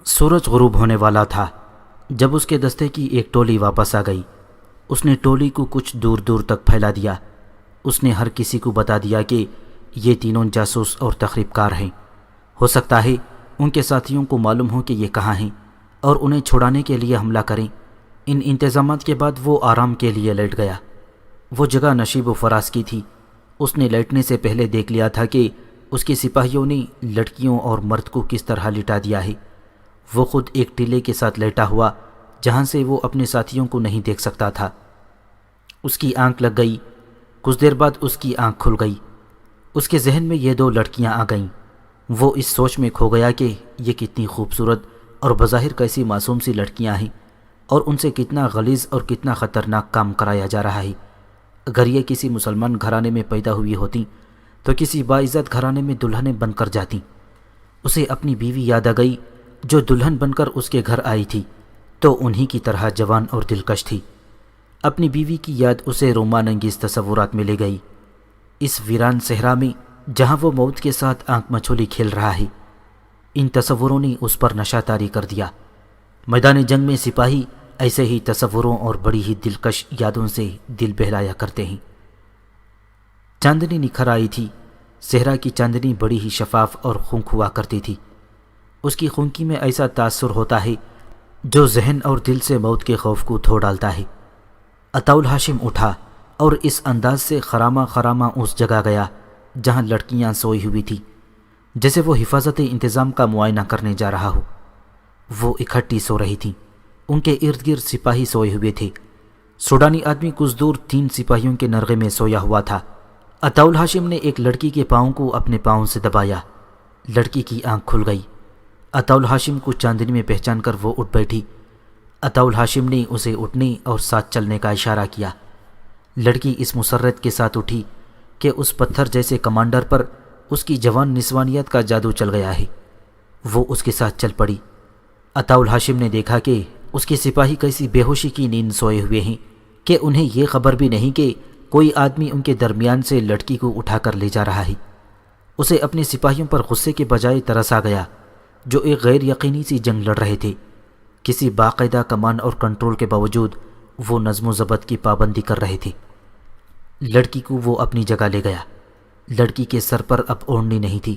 سورج غروب ہونے والا تھا جب اس کے دستے کی ایک ٹولی واپس آ گئی۔ اس نے ٹولی کو کچھ دور دور تک پھیلا دیا۔ اس نے ہر کسی کو بتا دیا کہ یہ تینوں جاسوس اور تخریب کار ہیں۔ ہو سکتا ہے ان کے ساتھیوں کو معلوم ہو کہ یہ کہاں ہیں اور انہیں چھڑانے کے لیے حملہ کریں۔ ان انتظامات کے بعد وہ آرام کے لیے لیٹ گیا۔ وہ جگہ نشیب و فراز کی تھی۔ اس نے لیٹنے سے پہلے دیکھ لیا تھا کہ اس کے سپاہیوں نے لڑکیوں اور مرد کو کس طرح لٹا دیا ہے۔ وہ خود ایک ٹیلے کے ساتھ لیٹا ہوا جہاں سے وہ اپنے ساتھیوں کو نہیں دیکھ سکتا تھا۔ اس کی آنکھ لگ گئی۔ کچھ دیر بعد اس کی آنکھ کھل گئی۔ اس کے ذہن میں یہ دو لڑکیاں آ گئیں۔ وہ اس سوچ میں کھو گیا کہ یہ کتنی خوبصورت اور بظاہر کیسی معصوم سی لڑکیاں ہیں اور ان سے کتنا غلیظ اور کتنا خطرناک کام کرایا جا رہا ہے۔ اگر یہ کسی مسلمان گھرانے میں پیدا ہوئی ہوتیں تو کسی باعزت گھرانے میں دلہنیں بن کر جاتیں۔ اسے اپنی بیوی یاد آ گئی جو دلہن بن کر اس کے گھر آئی تھی تو انہی کی طرح جوان اور دلکش تھی۔ اپنی بیوی کی یاد اسے رومان انگیز تصورات میں لے گئی۔ اس ویران صحرا میں جہاں وہ موت کے ساتھ آنکھ مچھولی کھیل رہا ہے، ان تصوروں نے اس پر نشہ طاری کر دیا۔ میدان جنگ میں سپاہی ایسے ہی تصوروں اور بڑی ہی دلکش یادوں سے دل بہلایا کرتے ہیں۔ چاندنی نکھر آئی تھی۔ صحرا کی چاندنی بڑی ہی شفاف اور خنک ہوا کرتی تھی۔ اس کی خنکی میں ایسا تاثر ہوتا ہے جو ذہن اور دل سے موت کے خوف کو دھو ڈالتا ہے۔ عطاء ہاشم اٹھا اور اس انداز سے خرامہ خرامہ اس جگہ گیا جہاں لڑکیاں سوئی ہوئی تھی، جیسے وہ حفاظت انتظام کا معائنہ کرنے جا رہا ہو۔ وہ اکٹھی سو رہی تھیں۔ ان کے ارد گرد سپاہی سوئے ہوئے تھے۔ سوڈانی آدمی کچھ دور 3 سپاہیوں کے نرغے میں سویا ہوا تھا۔ عطاء ہاشم نے ایک لڑکی کے پاؤں کو اپنے پاؤں سے دبایا۔ لڑکی کی آنکھ کھل گئی۔ عطاء ہاشم کو چاندنی میں پہچان کر وہ اٹھ بیٹھی۔ عطاء ہاشم نے اسے اٹھنے اور ساتھ چلنے کا اشارہ کیا۔ لڑکی اس مسرت کے ساتھ اٹھی کہ اس پتھر جیسے کمانڈر پر اس کی جوان نسوانیت کا جادو چل گیا ہے۔ وہ اس کے ساتھ چل پڑی۔ عطاء ہاشم نے دیکھا کہ اس کے سپاہی کیسی بے ہوشی کی نیند سوئے ہوئے ہیں کہ انہیں یہ خبر بھی نہیں کہ کوئی آدمی ان کے درمیان سے لڑکی کو اٹھا کر لے جا رہا ہے۔ اسے اپنے سپاہیوں پر غصے کے بجائے ترس آ گیا جو ایک غیر یقینی سی جنگ لڑ رہے تھے۔ کسی باقاعدہ کمان اور کنٹرول کے باوجود وہ نظم و ضبط کی پابندی کر رہے تھے۔ لڑکی کو وہ اپنی جگہ لے گیا۔ لڑکی کے سر پر اب اوڑھنی نہیں تھی۔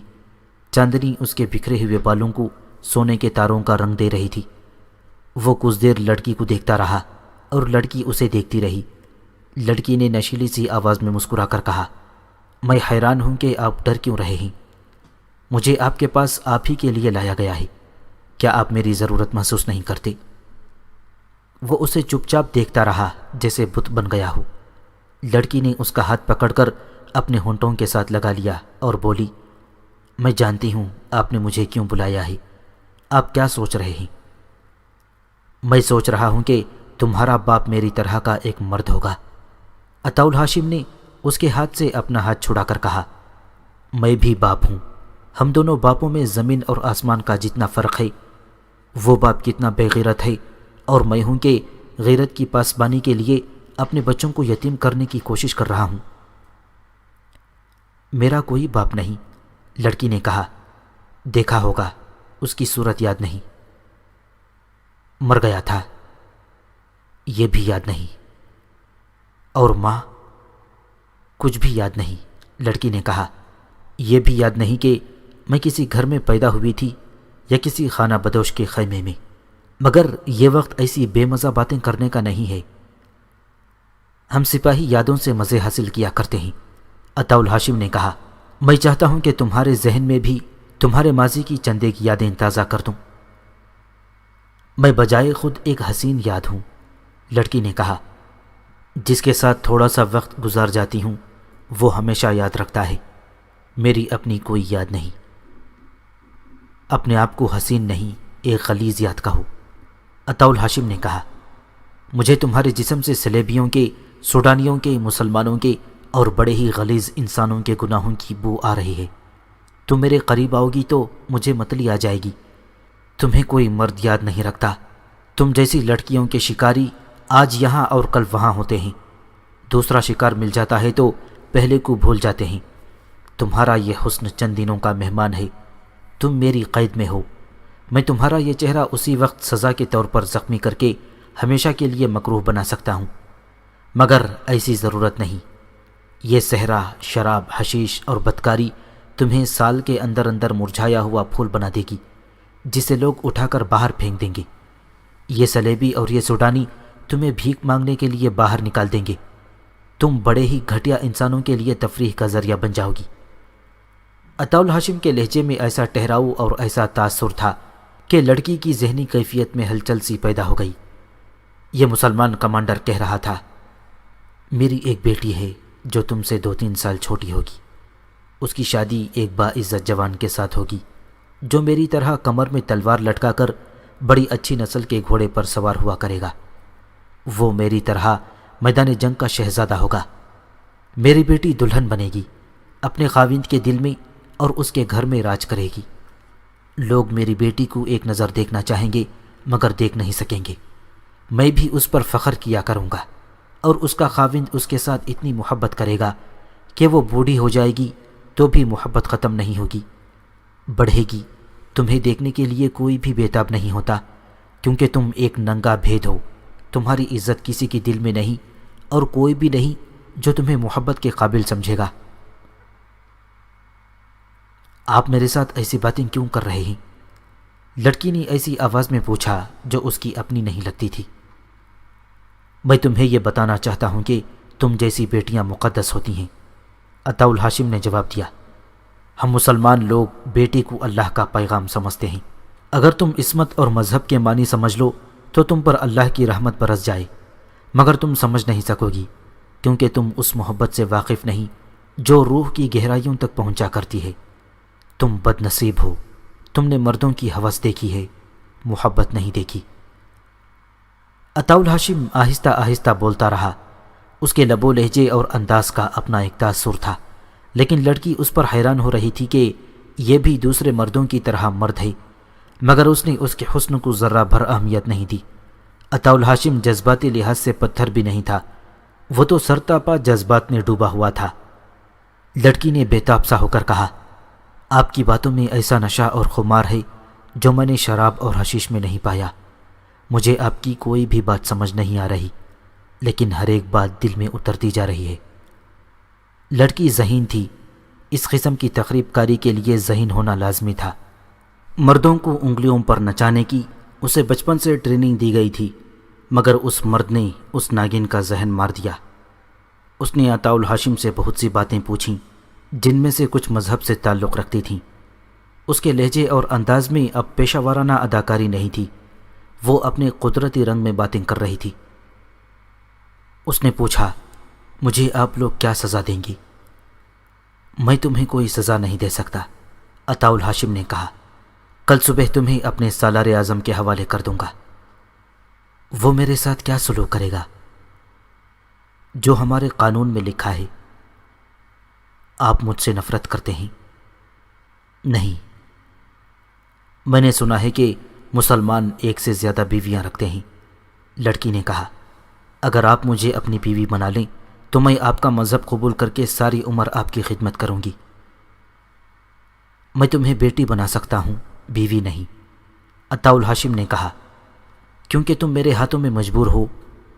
چاندنی اس کے بکھرے ہوئے بالوں کو سونے کے تاروں کا رنگ دے رہی تھی۔ وہ کچھ دیر لڑکی کو دیکھتا رہا اور لڑکی اسے دیکھتی رہی۔ لڑکی نے نشیلی سی آواز میں مسکرا کر کہا، میں حیران ہوں کہ آپ ڈر کیوں رہے ہیں؟ مجھے آپ کے پاس آپ ہی کے لیے لایا گیا ہے۔ کیا آپ میری ضرورت محسوس نہیں کرتے؟ وہ اسے چپ چاپ دیکھتا رہا جیسے بت بن گیا ہو۔ لڑکی نے اس کا ہاتھ پکڑ کر اپنے ہونٹوں کے ساتھ لگا لیا اور بولی، میں جانتی ہوں آپ نے مجھے کیوں بلایا ہے۔ آپ کیا سوچ رہے ہیں؟ میں سوچ رہا ہوں کہ تمہارا باپ میری طرح کا ایک مرد ہوگا۔ عطاء ہاشم نے اس کے ہاتھ سے اپنا ہاتھ چھڑا کر کہا، میں بھی باپ ہوں۔ ہم دونوں باپوں میں زمین اور آسمان کا جتنا فرق ہے۔ وہ باپ کتنا بے غیرت ہے اور میں ہوں کہ غیرت کی پاسبانی کے لیے اپنے بچوں کو یتیم کرنے کی کوشش کر رہا ہوں۔ میرا کوئی باپ نہیں، لڑکی نے کہا۔ دیکھا ہوگا، اس کی صورت یاد نہیں۔ مر گیا تھا، یہ بھی یاد نہیں۔ اور ماں؟ کچھ بھی یاد نہیں، لڑکی نے کہا۔ یہ بھی یاد نہیں کہ میں کسی گھر میں پیدا ہوئی تھی یا کسی خانہ بدوش کے خیمے میں، مگر یہ وقت ایسی بے مزہ باتیں کرنے کا نہیں ہے۔ ہم سپاہی یادوں سے مزے حاصل کیا کرتے ہیں، عطاء ہاشم نے کہا۔ میں چاہتا ہوں کہ تمہارے ذہن میں بھی تمہارے ماضی کی چند ایک یادیں تازہ کر دوں۔ میں بجائے خود ایک حسین یاد ہوں، لڑکی نے کہا۔ جس کے ساتھ تھوڑا سا وقت گزار جاتی ہوں وہ ہمیشہ یاد رکھتا ہے۔ میری اپنی کوئی یاد نہیں۔ اپنے آپ کو حسین نہیں، ایک غلیظ یاد کہو، عطاء ہاشم نے کہا۔ مجھے تمہارے جسم سے سلیبیوں کے، سوڈانیوں کے، مسلمانوں کے اور بڑے ہی غلیظ انسانوں کے گناہوں کی بو آ رہی ہے۔ تم میرے قریب آؤ گی تو مجھے متلی آ جائے گی۔ تمہیں کوئی مرد یاد نہیں رکھتا۔ تم جیسی لڑکیوں کے شکاری آج یہاں اور کل وہاں ہوتے ہیں۔ دوسرا شکار مل جاتا ہے تو پہلے کو بھول جاتے ہیں۔ تمہارا یہ حسن چند دنوں کا مہمان ہے۔ تم میری قید میں ہو۔ میں تمہارا یہ چہرہ اسی وقت سزا کے طور پر زخمی کر کے ہمیشہ کے لیے مکروہ بنا سکتا ہوں، مگر ایسی ضرورت نہیں۔ یہ صحرا، شراب، حشیش اور بدکاری تمہیں سال کے اندر اندر مرجھایا ہوا پھول بنا دے گی، جسے لوگ اٹھا کر باہر پھینک دیں گے۔ یہ سلیبی اور یہ سوڈانی تمہیں بھیک مانگنے کے لیے باہر نکال دیں گے۔ تم بڑے ہی گھٹیا انسانوں کے لیے تفریح کا ذریعہ بن جاؤ گی۔ عطا الہاشم کے لہجے میں ایسا ٹہراؤ اور ایسا تاثر تھا کہ لڑکی کی ذہنی کیفیت میں ہلچل سی پیدا ہو گئی۔ یہ مسلمان کمانڈر کہہ رہا تھا، میری ایک بیٹی ہے جو تم سے 2-3 سال چھوٹی ہوگی۔ اس کی شادی ایک باعزت جوان کے ساتھ ہوگی جو میری طرح کمر میں تلوار لٹکا کر بڑی اچھی نسل کے گھوڑے پر سوار ہوا کرے گا۔ وہ میری طرح میدان جنگ کا شہزادہ ہوگا۔ میری بیٹی دلہن بنے گی، اپنے خاوند کے دل میں اور اس کے گھر میں راج کرے گی۔ لوگ میری بیٹی کو ایک نظر دیکھنا چاہیں گے مگر دیکھ نہیں سکیں گے۔ میں بھی اس پر فخر کیا کروں گا، اور اس کا خاوند اس کے ساتھ اتنی محبت کرے گا کہ وہ بوڑھی ہو جائے گی تو بھی محبت ختم نہیں ہوگی، بڑھے گی۔ تمہیں دیکھنے کے لیے کوئی بھی بےتاب نہیں ہوتا، کیونکہ تم ایک ننگا بھید ہو۔ تمہاری عزت کسی کے دل میں نہیں، اور کوئی بھی نہیں جو تمہیں محبت کے قابل سمجھے گا۔ آپ میرے ساتھ ایسی باتیں کیوں کر رہے ہیں؟ لڑکی نے ایسی آواز میں پوچھا جو اس کی اپنی نہیں لگتی تھی۔ میں تمہیں یہ بتانا چاہتا ہوں کہ تم جیسی بیٹیاں مقدس ہوتی ہیں، عطا الہاشم نے جواب دیا۔ ہم مسلمان لوگ بیٹی کو اللہ کا پیغام سمجھتے ہیں۔ اگر تم عصمت اور مذہب کے معنی سمجھ لو تو تم پر اللہ کی رحمت برس جائے، مگر تم سمجھ نہیں سکو گی، کیونکہ تم اس محبت سے واقف نہیں جو روح کی گہرائیوں تک پہنچا کرتی ہے۔ تم بد نصیب ہو، تم نے مردوں کی ہوس دیکھی ہے، محبت نہیں دیکھی۔ عطا الہاشم آہستہ آہستہ بولتا رہا۔ اس کے لب و لہجے اور انداز کا اپنا ایک تاثر تھا، لیکن لڑکی اس پر حیران ہو رہی تھی کہ یہ بھی دوسرے مردوں کی طرح مرد ہے، مگر اس نے اس کے حسن کو ذرہ بھر اہمیت نہیں دی۔ عطا الہاشم جذباتی لحاظ سے پتھر بھی نہیں تھا، وہ تو سرتاپا جذبات میں ڈوبا ہوا تھا۔ لڑکی نے بےتاب سا ہو کر کہا، آپ کی باتوں میں ایسا نشہ اور خمار ہے جو میں نے شراب اور حشیش میں نہیں پایا۔ مجھے آپ کی کوئی بھی بات سمجھ نہیں آ رہی، لیکن ہر ایک بات دل میں اترتی جا رہی ہے۔ لڑکی ذہین تھی، اس قسم کی تقریب کاری کے لیے ذہین ہونا لازمی تھا۔ مردوں کو انگلیوں پر نچانے کی اسے بچپن سے ٹریننگ دی گئی تھی، مگر اس مرد نے اس ناگن کا ذہن مار دیا۔ اس نے عطا الہاشم سے بہت سی باتیں پوچھیں جن میں سے کچھ مذہب سے تعلق رکھتی تھیں۔ اس کے لہجے اور انداز میں اب پیشہ ورانہ اداکاری نہیں تھی، وہ اپنے قدرتی رنگ میں باتیں کر رہی تھی۔ اس نے پوچھا، مجھے آپ لوگ کیا سزا دیں گی؟ میں تمہیں کوئی سزا نہیں دے سکتا، عطا الہاشم نے کہا۔ کل صبح تمہیں اپنے سالار اعظم کے حوالے کر دوں گا۔ وہ میرے ساتھ کیا سلوک کرے گا؟ جو ہمارے قانون میں لکھا ہے۔ آپ مجھ سے نفرت کرتے ہیں؟ نہیں، میں نے سنا ہے کہ مسلمان ایک سے زیادہ بیویاں رکھتے ہیں، لڑکی نے کہا۔ اگر آپ مجھے اپنی بیوی بنا لیں تو میں آپ کا مذہب قبول کر کے ساری عمر آپ کی خدمت کروں گی۔ میں تمہیں بیٹی بنا سکتا ہوں، بیوی نہیں، عطا الہاشم نے کہا، کیونکہ تم میرے ہاتھوں میں مجبور ہو،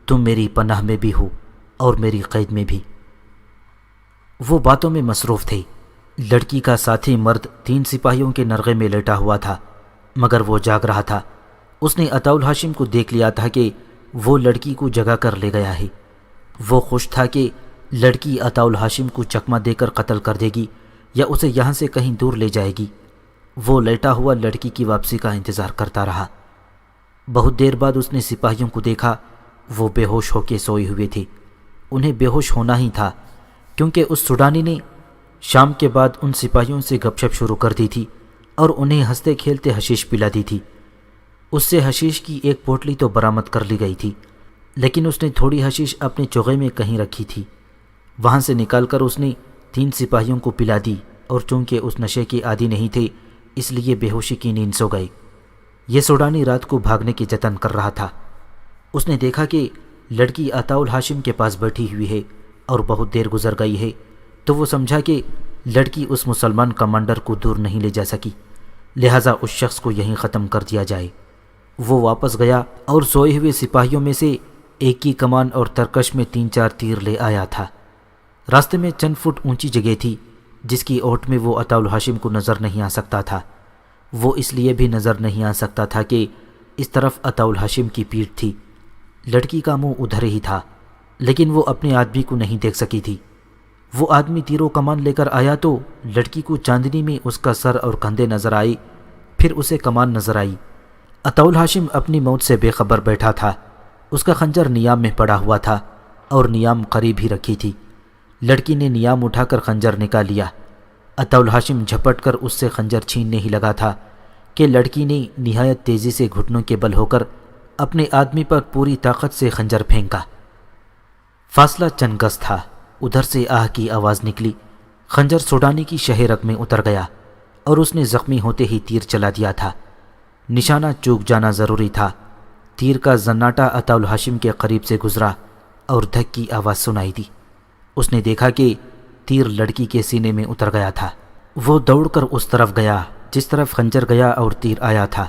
تم میری پناہ میں بھی ہو اور میری قید میں بھی۔ وہ باتوں میں مصروف تھے۔ لڑکی کا ساتھی مرد 3 سپاہیوں کے نرغے میں لیٹا ہوا تھا، مگر وہ جاگ رہا تھا۔ اس نے عطا الہاشم کو دیکھ لیا تھا کہ وہ لڑکی کو جگا کر لے گیا ہے۔ وہ خوش تھا کہ لڑکی عطا الہاشم کو چکمہ دے کر قتل کر دے گی یا اسے یہاں سے کہیں دور لے جائے گی۔ وہ لیٹا ہوا لڑکی کی واپسی کا انتظار کرتا رہا۔ بہت دیر بعد اس نے سپاہیوں کو دیکھا، وہ بے ہوش ہو کے سوئے ہوئے تھے۔ انہیں بے ہوش ہونا ہی تھا، کیونکہ اس سوڈانی نے شام کے بعد ان سپاہیوں سے گپ شپ شروع کر دی تھی اور انہیں ہنستے کھیلتے حشیش پلا دی تھی۔ اس سے حشیش کی ایک پوٹلی تو برآمد کر لی گئی تھی، لیکن اس نے تھوڑی حشیش اپنے چوغے میں کہیں رکھی تھی۔ وہاں سے نکال کر اس نے 3 سپاہیوں کو پلا دی، اور چونکہ اس نشے کے عادی نہیں تھے اس لیے بے ہوشی کی نیند سو گئے۔ یہ سوڈانی رات کو بھاگنے کی جتن کر رہا تھا۔ اس نے دیکھا کہ لڑکی عطا الہاشم کے پاس بیٹھی ہوئی ہے اور بہت دیر گزر گئی ہے، تو وہ سمجھا کہ لڑکی اس مسلمان کمانڈر کو دور نہیں لے جا سکی۔ لہٰذا اس شخص کو یہیں ختم کر دیا جائے۔ وہ واپس گیا اور سوئے ہوئے سپاہیوں میں سے ایک کی کمان اور ترکش میں 3-4 تیر لے آیا تھا۔ راستے میں چند فٹ اونچی جگہ تھی جس کی اوٹ میں وہ عطاء الہاشم کو نظر نہیں آ سکتا تھا۔ وہ اس لیے بھی نظر نہیں آ سکتا تھا کہ اس طرف عطاء الہاشم کی پیٹھ تھی، لڑکی کا منہ ادھر ہی تھا، لیکن وہ اپنے آدمی کو نہیں دیکھ سکی تھی۔ وہ آدمی تیر و کمان لے کر آیا تو لڑکی کو چاندنی میں اس کا سر اور کندھے نظر آئی، پھر اسے کمان نظر آئی۔ عطاء الہاشم اپنی موت سے بے خبر بیٹھا تھا، اس کا خنجر نیام میں پڑا ہوا تھا اور نیام قریب ہی رکھی تھی۔ لڑکی نے نیام اٹھا کر خنجر نکال لیا۔ عطاء الہاشم جھپٹ کر اس سے خنجر چھیننے ہی لگا تھا کہ لڑکی نے نہایت تیزی سے گھٹنوں کے بل ہو کر اپنے آدمی پر پوری طاقت سے خنجر پھینکا۔ فاصلہ چند گز تھا، ادھر سے آہ کی آواز نکلی، خنجر سوڈانی کی شہ رگ میں اتر گیا اور اس نے زخمی ہوتے ہی تیر چلا دیا تھا۔ نشانہ چوک جانا ضروری تھا۔ تیر کا زناٹا عطاء الہاشم کے قریب سے گزرا اور دھک کی آواز سنائی دی۔ اس نے دیکھا کہ تیر لڑکی کے سینے میں اتر گیا تھا۔ وہ دوڑ کر اس طرف گیا جس طرف خنجر گیا اور تیر آیا تھا۔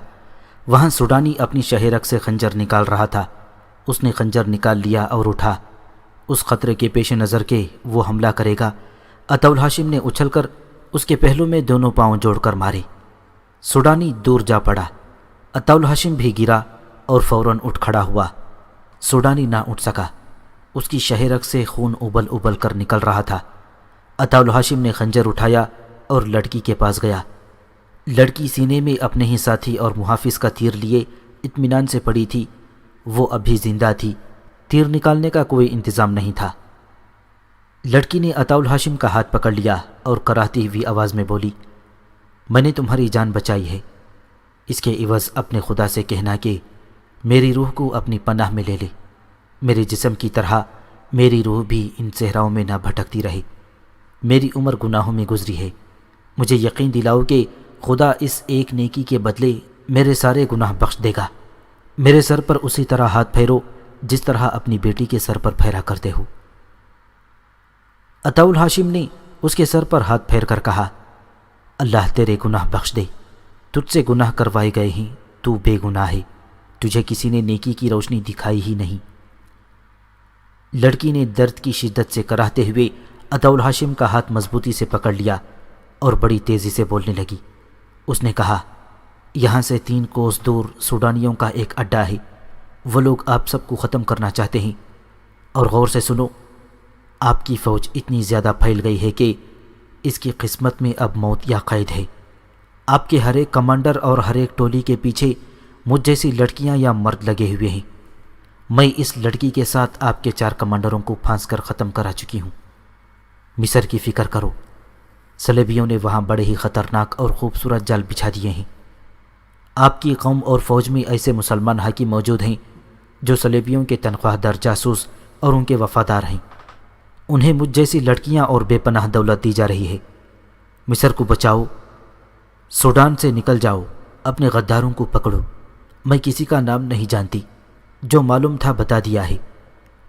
وہاں سوڈانی اپنی شہ رگ سے خنجر نکال رہا تھا۔ اس نے خنجر نکال لیا اور اٹھا۔ اس خطرے کے پیش نظر کے وہ حملہ کرے گا، عطاء الہاشم نے اچھل کر اس کے پہلو میں دونوں پاؤں جوڑ کر مارے۔ سوڈانی دور جا پڑا۔ عطاء الہاشم بھی گرا اور فوراً اٹھ کھڑا ہوا۔ سوڈانی نہ اٹھ سکا، اس کی شہ رگ سے خون ابل ابل کر نکل رہا تھا۔ عطاء الہاشم نے خنجر اٹھایا اور لڑکی کے پاس گیا۔ لڑکی سینے میں اپنے ہی ساتھی اور محافظ کا تیر لیے اطمینان سے پڑی تھی۔ وہ ابھی زندہ تھی، تیر نکالنے کا کوئی انتظام نہیں تھا۔ لڑکی نے عطاء الہاشم کا ہاتھ پکڑ لیا اور کراہتی ہوئی آواز میں بولی، میں نے تمہاری جان بچائی ہے، اس کے عوض اپنے خدا سے کہنا کہ میری روح کو اپنی پناہ میں لے لے۔ میرے جسم کی طرح میری روح بھی ان صحراؤں میں نہ بھٹکتی رہے۔ میری عمر گناہوں میں گزری ہے، مجھے یقین دلاؤ کہ خدا اس ایک نیکی کے بدلے میرے سارے گناہ بخش دے گا۔ میرے سر پر اسی طرح ہاتھ پھیرو جس طرح اپنی بیٹی کے سر پر پھیرا کرتے ہو۔ عطاء الہاشم نے اس کے سر پر ہاتھ پھیر کر کہا، اللہ تیرے گناہ بخش دے، تجھ سے گناہ کروائے گئے ہیں، تو بے گناہ ہے، تجھے کسی نے نیکی کی روشنی دکھائی ہی نہیں۔ لڑکی نے درد کی شدت سے کراہتے ہوئے عطاء الہاشم کا ہاتھ مضبوطی سے پکڑ لیا اور بڑی تیزی سے بولنے لگی۔ اس نے کہا، یہاں سے 3 کوس دور سوڈانیوں کا ایک اڈا ہے، وہ لوگ آپ سب کو ختم کرنا چاہتے ہیں، اور غور سے سنو، آپ کی فوج اتنی زیادہ پھیل گئی ہے کہ اس کی قسمت میں اب موت یا قید ہے۔ آپ کے ہر ایک کمانڈر اور ہر ایک ٹولی کے پیچھے مجھ جیسی لڑکیاں یا مرد لگے ہوئے ہیں۔ میں اس لڑکی کے ساتھ آپ کے 4 کمانڈروں کو پھانس کر ختم کرا چکی ہوں۔ مصر کی فکر کرو، صلیبیوں نے وہاں بڑے ہی خطرناک اور خوبصورت جال بچھا دیے ہیں۔ آپ کی قوم اور فوج میں ایسے مسلمان حاکم موجود ہیں جو صلیبیوں کے تنخواہ دار جاسوس اور ان کے وفادار ہیں۔ انہیں مجھ جیسی لڑکیاں اور بے پناہ دولت دی جا رہی ہے۔ مصر کو بچاؤ، سوڈان سے نکل جاؤ، اپنے غداروں کو پکڑو۔ میں کسی کا نام نہیں جانتی، جو معلوم تھا بتا دیا ہے۔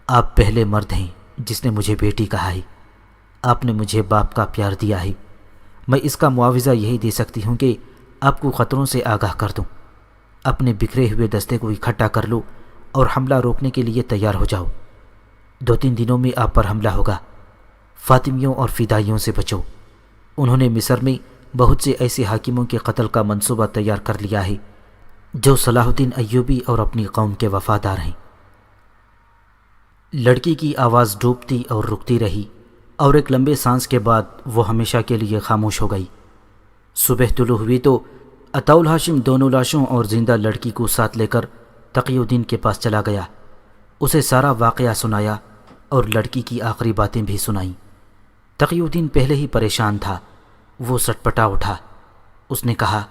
آپ پہلے مرد ہیں جس نے مجھے بیٹی کہا ہے، آپ نے مجھے باپ کا پیار دیا ہے۔ میں اس کا معاوضہ یہی دے سکتی ہوں کہ آپ کو خطروں سے آگاہ کر دوں۔ اپنے بکھرے ہوئے دستے کو اکٹھا کر لو اور حملہ روکنے کے لیے تیار ہو جاؤ۔ 2-3 دنوں میں آپ پر حملہ ہوگا۔ فاطمیوں اور فدائیوں سے بچو، انہوں نے مصر میں بہت سے ایسے حاکموں کے قتل کا منصوبہ تیار کر لیا ہے جو صلاح الدین ایوبی اور اپنی قوم کے وفادار ہیں۔ لڑکی کی آواز ڈوبتی اور رکتی رہی اور ایک لمبے سانس کے بعد وہ ہمیشہ کے لیے خاموش ہو گئی۔ صبح طلوع ہوئی تو عطاء الہاشم دونوں لاشوں اور زندہ لڑکی کو ساتھ لے کر تقی الدین کے پاس چلا گیا۔ اسے سارا واقعہ سنایا اور لڑکی کی آخری باتیں بھی سنائیں۔ تقی الدین پہلے ہی پریشان تھا، وہ سٹپٹا اٹھا۔ اس نے کہا،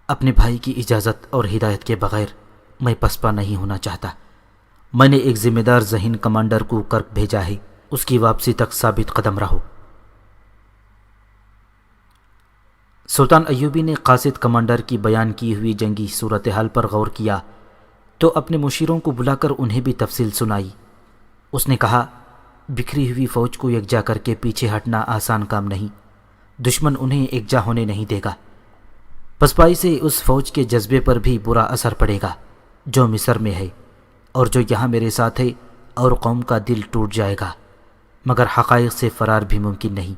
اپنے بھائی کی اجازت اور ہدایت کے بغیر میں پسپا نہیں ہونا چاہتا۔ میں نے ایک ذمہ دار ذہین کمانڈر کو کرک بھیجا ہے، اس کی واپسی تک ثابت قدم رہو۔ سلطان ایوبی نے قاصد کمانڈر کی بیان کی ہوئی جنگی صورتحال پر غور کیا تو اپنے مشیروں کو بلا کر انہیں بھی تفصیل سنائی۔ اس نے کہا، بکھری ہوئی فوج کو یکجا کر کے پیچھے ہٹنا آسان کام نہیں، دشمن انہیں یکجا ہونے نہیں دے گا۔ پسپائی سے اس فوج کے جذبے پر بھی برا اثر پڑے گا جو مصر میں ہے اور جو یہاں میرے ساتھ ہے، اور قوم کا دل ٹوٹ جائے گا، مگر حقائق سے فرار بھی ممکن نہیں۔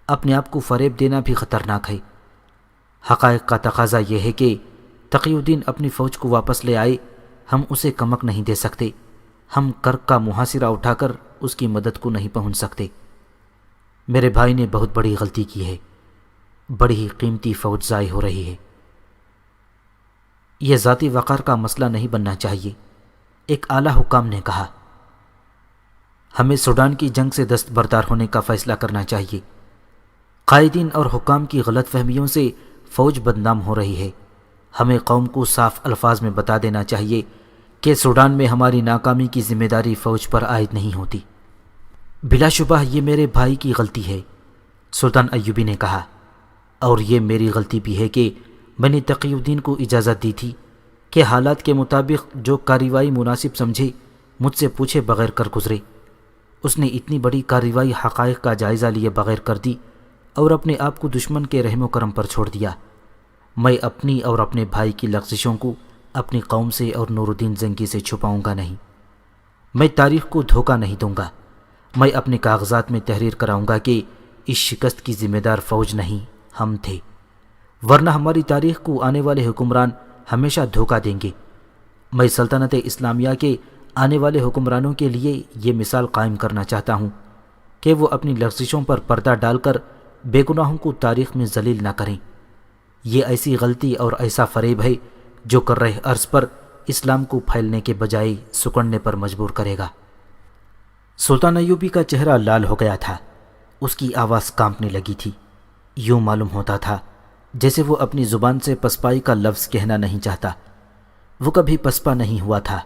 اپنے آپ کو فریب دینا بھی خطرناک ہے۔ حقائق کا تقاضا یہ ہے کہ تقی الدین اپنی فوج کو واپس لے آئے۔ ہم اسے کمک نہیں دے سکتے، ہم کرک کا محاصرہ اٹھا کر اس کی مدد کو نہیں پہنچ سکتے۔ میرے بھائی نے بہت بڑی غلطی کی ہے، بڑی ہی قیمتی فوج ضائع ہو رہی ہے۔ یہ ذاتی وقار کا مسئلہ نہیں بننا چاہیے، ایک اعلیٰ حکام نے کہا۔ ہمیں سوڈان کی جنگ سے دستبردار ہونے کا فیصلہ کرنا چاہیے۔ قائدین اور حکام کی غلط فہمیوں سے فوج بدنام ہو رہی ہے۔ ہمیں قوم کو صاف الفاظ میں بتا دینا چاہیے کہ سوڈان میں ہماری ناکامی کی ذمہ داری فوج پر عائد نہیں ہوتی۔ بلا شبہ یہ میرے بھائی کی غلطی ہے، سلطان ایوبی نے کہا، اور یہ میری غلطی بھی ہے کہ میں نے تقی الدین کو اجازت دی تھی کہ حالات کے مطابق جو کارروائی مناسب سمجھے مجھ سے پوچھے بغیر کر گزرے۔ اس نے اتنی بڑی کارروائی حقائق کا جائزہ لیے بغیر کر دی اور اپنے آپ کو دشمن کے رحم و کرم پر چھوڑ دیا۔ میں اپنی اور اپنے بھائی کی لغزشوں کو اپنی قوم سے اور نور الدین زنگی سے چھپاؤں گا نہیں۔ میں تاریخ کو دھوکہ نہیں دوں گا۔ میں اپنے کاغذات میں تحریر کراؤں گا کہ اس شکست کی ذمہ دار فوج نہیں، ہم تھے، ورنہ ہماری تاریخ کو آنے والے حکمران ہمیشہ دھوکہ دیں گے۔ میں سلطنت اسلامیہ کے آنے والے حکمرانوں کے لیے یہ مثال قائم کرنا چاہتا ہوں کہ وہ اپنی لغزشوں پر پردہ ڈال کر بے گناہوں کو تاریخ میں ذلیل نہ کریں۔ یہ ایسی غلطی اور ایسا فریب ہے جو کر رہے عرض پر اسلام کو پھیلنے کے بجائے سکڑنے پر مجبور کرے گا۔ سلطان ایوبی کا چہرہ لال ہو گیا تھا، اس کی آواز کانپنے لگی تھی۔ یوں معلوم ہوتا تھا جیسے وہ اپنی زبان سے پسپائی کا لفظ کہنا نہیں چاہتا۔ وہ کبھی پسپا نہیں ہوا تھا،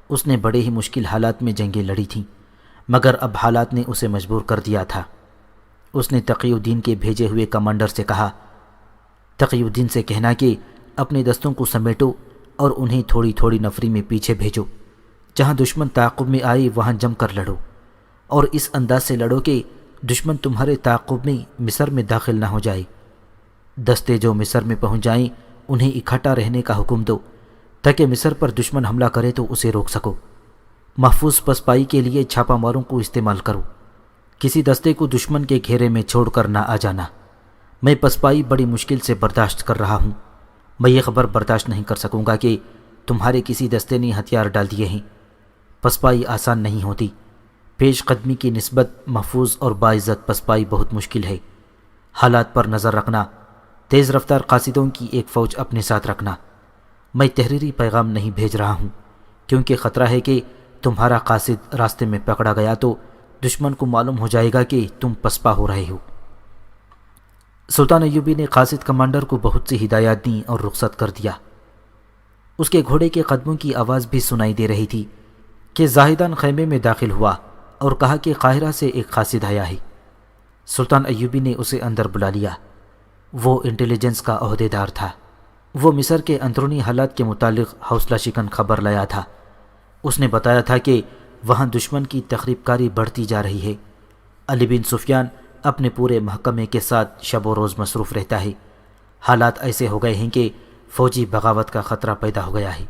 اس نے بڑے ہی مشکل حالات میں جنگیں لڑی تھیں، مگر اب حالات نے اسے مجبور کر دیا تھا۔ اس نے تقی الدین کے بھیجے ہوئے کمانڈر سے کہا، تقی الدین سے کہنا کہ اپنے دستوں کو سمیٹو اور انہیں تھوڑی تھوڑی نفری میں پیچھے بھیجو، جہاں دشمن تعاقب میں آئے وہاں جم کر لڑو، اور اس انداز سے لڑو کہ دشمن تمہارے تعاقب میں مصر میں داخل نہ ہو جائے۔ دستے جو مصر میں پہنچ جائیں انہیں اکٹھا رہنے کا حکم دو تاکہ مصر پر دشمن حملہ کرے تو اسے روک سکو۔ محفوظ پسپائی کے لیے چھاپا ماروں کو استعمال کرو، کسی دستے کو دشمن کے گھیرے میں چھوڑ کر نہ آ جانا۔ میں پسپائی بڑی مشکل سے برداشت کر رہا ہوں، میں یہ خبر برداشت نہیں کر سکوں گا کہ تمہارے کسی دستے نے ہتھیار ڈال دیے ہیں۔ پسپائی آسان نہیں ہوتی، پیش قدمی کی نسبت محفوظ اور باعزت پسپائی بہت مشکل ہے۔ حالات پر نظر رکھنا، تیز رفتار قاصدوں کی ایک فوج اپنے ساتھ رکھنا۔ میں تحریری پیغام نہیں بھیج رہا ہوں کیونکہ خطرہ ہے کہ تمہارا قاصد راستے میں پکڑا گیا تو دشمن کو معلوم ہو جائے گا کہ تم پسپا ہو رہے ہو۔ سلطان ایوبی نے قاصد کمانڈر کو بہت سی ہدایات دیں اور رخصت کر دیا۔ اس کے گھوڑے کے قدموں کی آواز بھی سنائی دے رہی تھی کہ زاہدان خیمے میں داخل ہوا اور کہا کہ قاہرہ سے ایک قاصد آیا ہے۔ سلطان ایوبی نے اسے اندر بلا لیا۔ وہ انٹیلیجنس کا عہدیدار تھا۔ وہ مصر کے اندرونی حالات کے متعلق حوصلہ شکن خبر لایا تھا۔ اس نے بتایا تھا کہ وہاں دشمن کی تخریب کاری بڑھتی جا رہی ہے۔ علی بن سفیان اپنے پورے محکمے کے ساتھ شب و روز مصروف رہتا ہے۔ حالات ایسے ہو گئے ہیں کہ فوجی بغاوت کا خطرہ پیدا ہو گیا ہے۔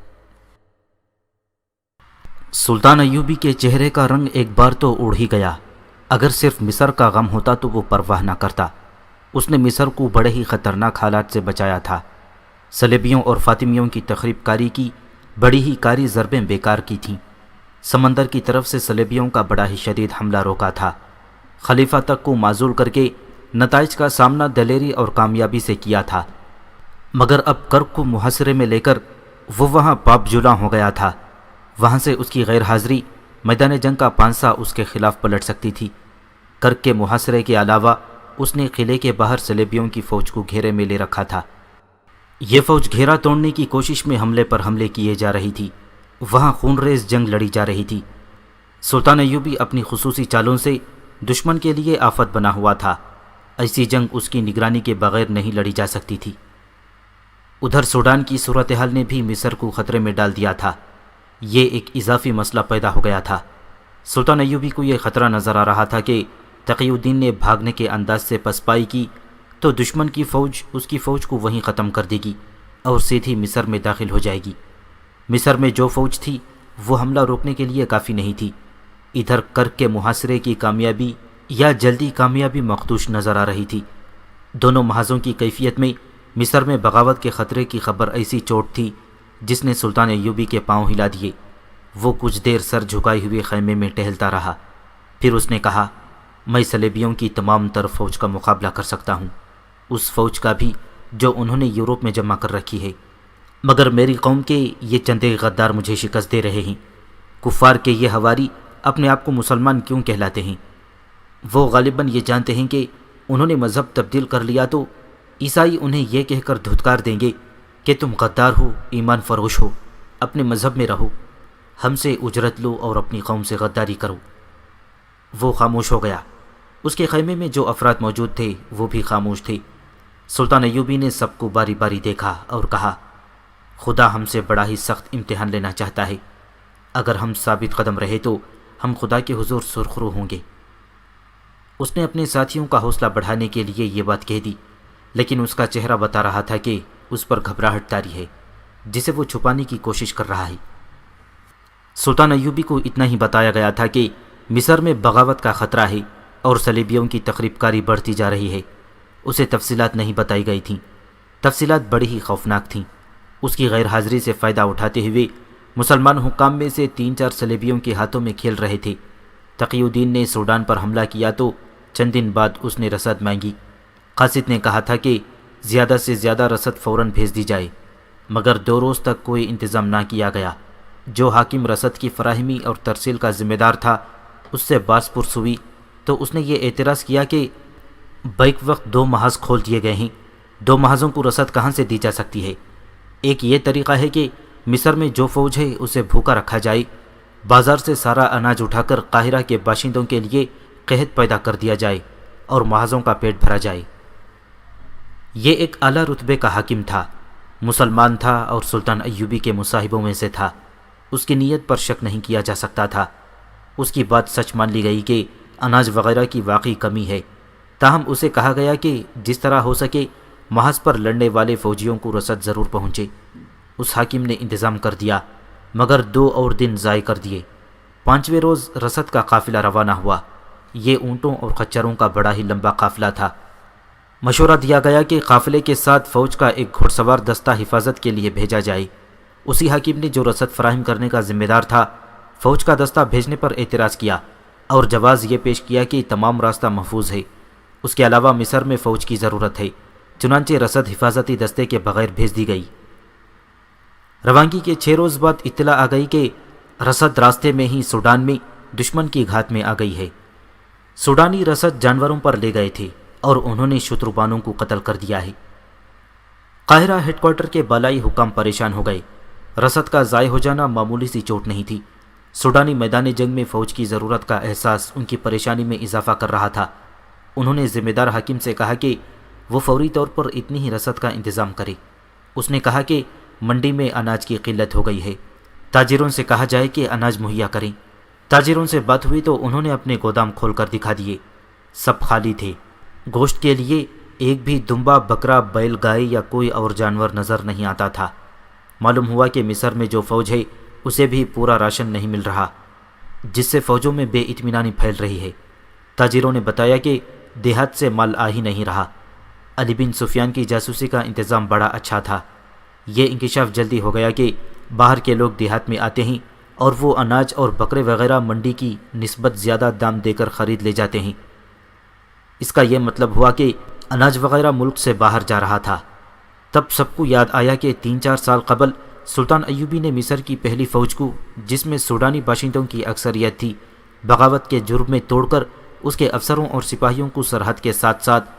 سلطان ایوبی کے چہرے کا رنگ ایک بار تو اڑ ہی گیا۔ اگر صرف مصر کا غم ہوتا تو وہ پرواہ نہ کرتا۔ اس نے مصر کو بڑے ہی خطرناک حالات سے بچایا تھا۔ صلیبیوں اور فاطمیوں کی تخریب کاری کی بڑی ہی کاری ضربیں بیکار کی تھیں۔ سمندر کی طرف سے صلیبیوں کا بڑا ہی شدید حملہ روکا تھا۔ خلیفہ تک کو معزول کر کے نتائج کا سامنا دلیری اور کامیابی سے کیا تھا، مگر اب کرک کو محاصرے میں لے کر وہ وہاں پاپ جولاں ہو گیا تھا۔ وہاں سے اس کی غیر حاضری میدان جنگ کا پانسا اس کے خلاف پلٹ سکتی تھی۔ کرک کے محاصرے کے علاوہ اس نے قلعے کے باہر صلیبیوں کی فوج کو گھیرے میں لے رکھا تھا۔ یہ فوج گھیرا توڑنے کی کوشش میں حملے پر حملے کیے جا رہی تھی۔ وہاں خون ریز جنگ لڑی جا رہی تھی۔ سلطان ایوبی اپنی خصوصی چالوں سے دشمن کے لیے آفت بنا ہوا تھا۔ ایسی جنگ اس کی نگرانی کے بغیر نہیں لڑی جا سکتی تھی۔ ادھر سوڈان کی صورتحال نے بھی مصر کو خطرے میں ڈال دیا تھا۔ یہ ایک اضافی مسئلہ پیدا ہو گیا تھا۔ سلطان ایوبی کو یہ خطرہ نظر آ رہا تھا کہ تقی الدین نے بھاگنے کے انداز سے پسپائی کی تو دشمن کی فوج اس کی فوج کو وہیں ختم کر دے گی اور سیدھی مصر میں داخل ہو جائے گی۔ مصر میں جو فوج تھی وہ حملہ روکنے کے لیے کافی نہیں تھی۔ ادھر کرک کے محاصرے کی کامیابی یا جلدی کامیابی مخدوش نظر آ رہی تھی۔ دونوں محاذوں کی کیفیت میں مصر میں بغاوت کے خطرے کی خبر ایسی چوٹ تھی جس نے سلطان ایوبی کے پاؤں ہلا دیے۔ وہ کچھ دیر سر جھکائے ہوئے خیمے میں ٹہلتا رہا، پھر اس نے کہا، میں صلیبیوں کی تمام تر فوج کا مقابلہ کر سکتا ہوں، اس فوج کا بھی جو انہوں نے یورپ میں جمع کر رکھی ہے، مگر میری قوم کے یہ چندے غدار مجھے شکست دے رہے ہیں۔ کفار کے یہ ہواری اپنے آپ کو مسلمان کیوں کہلاتے ہیں؟ وہ غالباً یہ جانتے ہیں کہ انہوں نے مذہب تبدیل کر لیا تو عیسائی انہیں یہ کہہ کر دھتکار دیں گے کہ تم غدار ہو، ایمان فروش ہو، اپنے مذہب میں رہو، ہم سے اجرت لو اور اپنی قوم سے غداری کرو۔ وہ خاموش ہو گیا۔ اس کے خیمے میں جو افراد موجود تھے وہ بھی خاموش تھے۔ سلطان ایوبی نے سب کو باری باری دیکھا اور کہا، خدا ہم سے بڑا ہی سخت امتحان لینا چاہتا ہے۔ اگر ہم ثابت قدم رہے تو ہم خدا کے حضور سرخرو ہوں گے۔ اس نے اپنے ساتھیوں کا حوصلہ بڑھانے کے لیے یہ بات کہہ دی، لیکن اس کا چہرہ بتا رہا تھا کہ اس پر گھبراہٹ طاری ہے جسے وہ چھپانے کی کوشش کر رہا ہے۔ سلطان ایوبی کو اتنا ہی بتایا گیا تھا کہ مصر میں بغاوت کا خطرہ ہے اور صلیبیوں کی تخریب کاری بڑھتی جا رہی ہے۔ اسے تفصیلات نہیں بتائی گئی تھیں۔ تفصیلات بڑی ہی خوفناک تھیں۔ اس کی غیر حاضری سے فائدہ اٹھاتے ہوئے مسلمان حکام میں سے 3-4 صلیبیوں کے ہاتھوں میں کھیل رہے تھے۔ تقی الدین نے سوڈان پر حملہ کیا تو چند دن بعد اس نے رسد مانگی۔ قاصد نے کہا تھا کہ زیادہ سے زیادہ رسد فوراً بھیج دی جائے، مگر 2 روز تک کوئی انتظام نہ کیا گیا۔ جو حاکم رسد کی فراہمی اور ترسیل کا ذمہ دار تھا اس سے باس پرس ہوئی تو اس نے یہ اعتراض کیا کہ بیک وقت 2 محاذ کھول دیے گئے ہیں، 2 محاذوں کو رسد کہاں سے دی جا سکتی ہے؟ ایک یہ طریقہ ہے کہ مصر میں جو فوج ہے اسے بھوکا رکھا جائے، بازار سے سارا اناج اٹھا کر قاہرہ کے باشندوں کے لیے قحط پیدا کر دیا جائے اور محاذوں کا پیٹ بھرا جائے۔ یہ ایک اعلیٰ رتبے کا حاکم تھا، مسلمان تھا اور سلطان ایوبی کے مصاحبوں میں سے تھا۔ اس کی نیت پر شک نہیں کیا جا سکتا تھا۔ اس کی بات سچ مان لی گئی کہ اناج وغیرہ کی واقعی کمی ہے، تاہم اسے کہا گیا کہ جس طرح ہو سکے محاذ پر لڑنے والے فوجیوں کو رسد ضرور پہنچے۔ اس حاکم نے انتظام کر دیا، مگر 2 اور دن ضائع کر دیے۔ 5ویں روز رسد کا قافلہ روانہ ہوا۔ یہ اونٹوں اور خچروں کا بڑا ہی لمبا قافلہ تھا۔ مشورہ دیا گیا کہ قافلے کے ساتھ فوج کا ایک گھڑ سوار دستہ حفاظت کے لیے بھیجا جائے۔ اسی حاکم نے جو رسد فراہم کرنے کا ذمہ دار تھا فوج کا دستہ بھیجنے پر اعتراض کیا اور جواز یہ پیش کیا کہ تمام راستہ محفوظ ہے۔ اس کے علاوہ مصر میں فوج کی ضرورت ہے، چنانچہ رسد حفاظتی دستے کے بغیر بھیج دی گئی۔ روانگی کے 6 روز بعد اطلاع آ گئی کہ رسد راستے میں ہی سوڈان میں دشمن کی گھات میں آ گئی ہے۔ سوڈانی رسد جانوروں پر لے گئے تھے اور انہوں نے شتروبانوں کو قتل کر دیا ہے۔ قاہرہ ہیڈ کوارٹر کے بالائی حکام پریشان ہو گئے۔ رسد کا ضائع ہو جانا معمولی سی چوٹ نہیں تھی۔ سوڈانی میدان جنگ میں فوج کی ضرورت کا احساس ان کی پریشانی میں اضافہ کر رہا تھا۔ انہوں نے ذمہ دار حاکم سے کہا کہ وہ فوری طور پر اتنی ہی رسد کا انتظام کرے۔ اس نے کہا کہ منڈی میں اناج کی قلت ہو گئی ہے، تاجروں سے کہا جائے کہ اناج مہیا کریں۔ تاجروں سے بات ہوئی تو انہوں نے اپنے گودام کھول کر دکھا دیے، سب خالی تھے۔ گوشت کے لیے ایک بھی دمبا، بکرا، بیل، گائے یا کوئی اور جانور نظر نہیں آتا تھا۔ معلوم ہوا کہ مصر میں جو فوج ہے اسے بھی پورا راشن نہیں مل رہا، جس سے فوجوں میں بے اطمینانی پھیل رہی ہے۔ تاجروں نے بتایا کہ دیہات سے مال آ ہی نہیں رہا۔ علی بن سفیان کی جاسوسی کا انتظام بڑا اچھا تھا۔ یہ انکشاف جلدی ہو گیا کہ باہر کے لوگ دیہات میں آتے ہیں اور وہ اناج اور بکرے وغیرہ منڈی کی نسبت زیادہ دام دے کر خرید لے جاتے ہیں۔ اس کا یہ مطلب ہوا کہ اناج وغیرہ ملک سے باہر جا رہا تھا۔ تب سب کو یاد آیا کہ 3-4 سال قبل سلطان ایوبی نے مصر کی پہلی فوج کو، جس میں سوڈانی باشندوں کی اکثریت تھی، بغاوت کے جرم میں توڑ کر اس کے افسروں اور سپاہیوں کو سرحد کے ساتھ ساتھ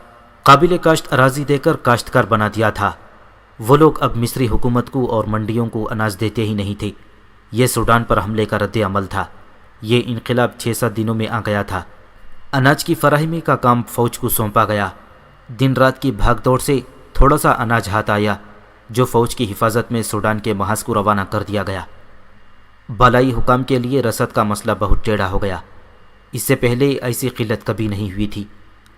قابل کاشت اراضی دے کر کاشتکار بنا دیا تھا۔ وہ لوگ اب مصری حکومت کو اور منڈیوں کو اناج دیتے ہی نہیں تھے۔ یہ سوڈان پر حملے کا رد عمل تھا۔ یہ انقلاب 6-7 دنوں میں آ گیا تھا۔ اناج کی فراہمی کا کام فوج کو سونپا گیا۔ دن رات کی بھاگ دوڑ سے تھوڑا سا اناج ہاتھ آیا، جو فوج کی حفاظت میں سوڈان کے محاذ کو روانہ کر دیا گیا۔ بالائی حکام کے لیے رسد کا مسئلہ بہت ٹیڑھا ہو گیا۔ اس سے پہلے ایسی قلت کبھی نہیں ہوئی تھی۔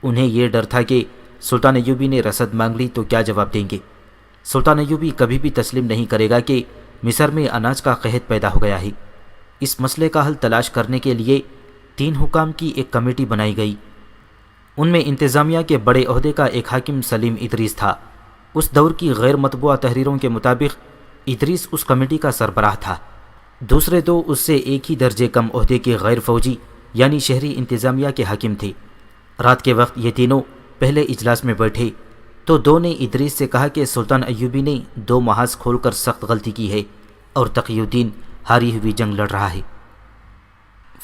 انہیں یہ ڈر تھا کہ سلطان ایوبی نے رسد مانگ لی تو کیا جواب دیں گے؟ سلطان ایوبی کبھی بھی تسلیم نہیں کرے گا کہ مصر میں اناج کا قحط پیدا ہو گیا ہے۔ اس مسئلے کا حل تلاش کرنے کے لیے 3 حکام کی ایک کمیٹی بنائی گئی۔ ان میں انتظامیہ کے بڑے عہدے کا ایک حاکم سلیم ادریس تھا۔ اس دور کی غیر مطبوعہ تحریروں کے مطابق ادریس اس کمیٹی کا سربراہ تھا۔ دوسرے 2 اس سے ایک ہی درجے کم عہدے کے غیر فوجی یعنی شہری انتظامیہ کے حاکم تھے۔ رات کے وقت یہ تینوں پہلے اجلاس میں بیٹھے تو 2 نے ادریس سے کہا کہ سلطان ایوبی نے 2 محاذ کھول کر سخت غلطی کی ہے اور تقی الدین ہاری ہوئی جنگ لڑ رہا ہے۔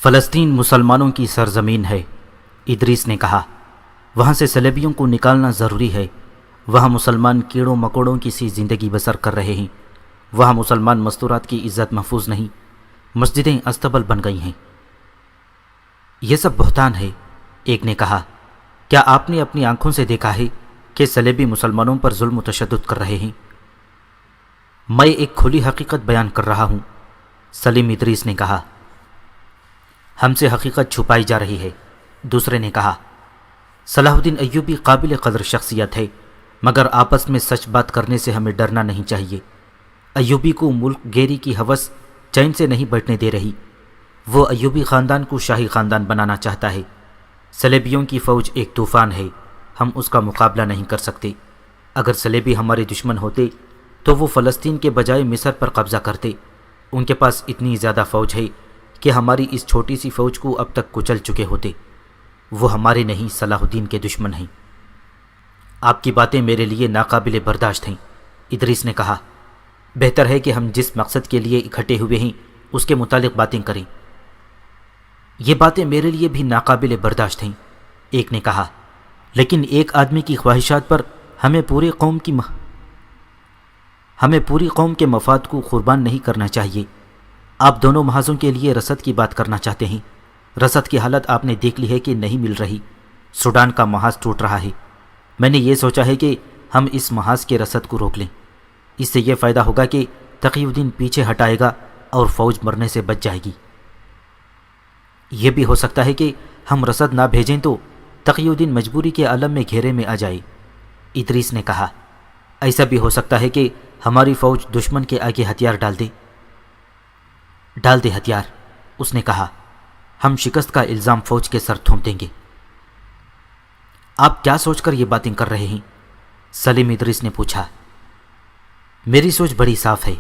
فلسطین مسلمانوں کی سرزمین ہے، ادریس نے کہا۔ وہاں سے صلیبیوں کو نکالنا ضروری ہے۔ وہاں مسلمان کیڑوں مکوڑوں کی سی زندگی بسر کر رہے ہیں۔ وہاں مسلمان مستورات کی عزت محفوظ نہیں، مسجدیں استبل بن گئی ہیں۔ یہ سب بہتان ہے، ایک نے کہا۔ کیا آپ نے اپنی آنکھوں سے دیکھا ہے کہ صلیبی مسلمانوں پر ظلم و تشدد کر رہے ہیں؟ میں ایک کھلی حقیقت بیان کر رہا ہوں، سلیم ادریس نے کہا۔ ہم سے حقیقت چھپائی جا رہی ہے، دوسرے نے کہا۔ صلاح الدین ایوبی قابل قدر شخصیت ہے، مگر آپس میں سچ بات کرنے سے ہمیں ڈرنا نہیں چاہیے۔ ایوبی کو ملک گیری کی ہوس چین سے نہیں بیٹھنے دے رہی۔ وہ ایوبی خاندان کو شاہی خاندان بنانا چاہتا ہے۔ صلیبیوں کی فوج ایک طوفان ہے، ہم اس کا مقابلہ نہیں کر سکتے۔ اگر صلیبی ہمارے دشمن ہوتے تو وہ فلسطین کے بجائے مصر پر قبضہ کرتے۔ ان کے پاس اتنی زیادہ فوج ہے کہ ہماری اس چھوٹی سی فوج کو اب تک کچل چکے ہوتے۔ وہ ہمارے نہیں صلاح الدین کے دشمن ہیں۔ آپ کی باتیں میرے لیے ناقابل برداشت ہیں، ادریس نے کہا۔ بہتر ہے کہ ہم جس مقصد کے لیے اکٹھے ہوئے ہیں اس کے متعلق باتیں کریں۔ یہ باتیں میرے لیے بھی ناقابل برداشت ہیں، ایک نے کہا، لیکن ایک آدمی کی خواہشات پر ہمیں پوری قوم کے مفاد کو قربان نہیں کرنا چاہیے۔ آپ دونوں محاذوں کے لیے رسد کی بات کرنا چاہتے ہیں۔ رسد کی حالت آپ نے دیکھ لی ہے کہ نہیں مل رہی۔ سوڈان کا محاذ ٹوٹ رہا ہے۔ میں نے یہ سوچا ہے کہ ہم اس محاذ کے رسد کو روک لیں۔ اس سے یہ فائدہ ہوگا کہ تقی الدین پیچھے ہٹائے گا اور فوج مرنے سے بچ جائے گی۔ یہ بھی ہو سکتا ہے کہ ہم رسد نہ بھیجیں تو تقی الدین مجبوری کے عالم میں گھیرے میں آ جائے، ادریس نے کہا۔ ایسا بھی ہو سکتا ہے کہ ہماری فوج دشمن کے آگے ہتھیار ڈال دے ہتھیار، اس نے کہا۔ ہم شکست کا الزام فوج کے سر تھوپ دیں گے۔ آپ کیا سوچ کر یہ باتیں کر رہے ہیں؟ سلیم ادریس نے پوچھا۔ میری سوچ بڑی صاف ہے،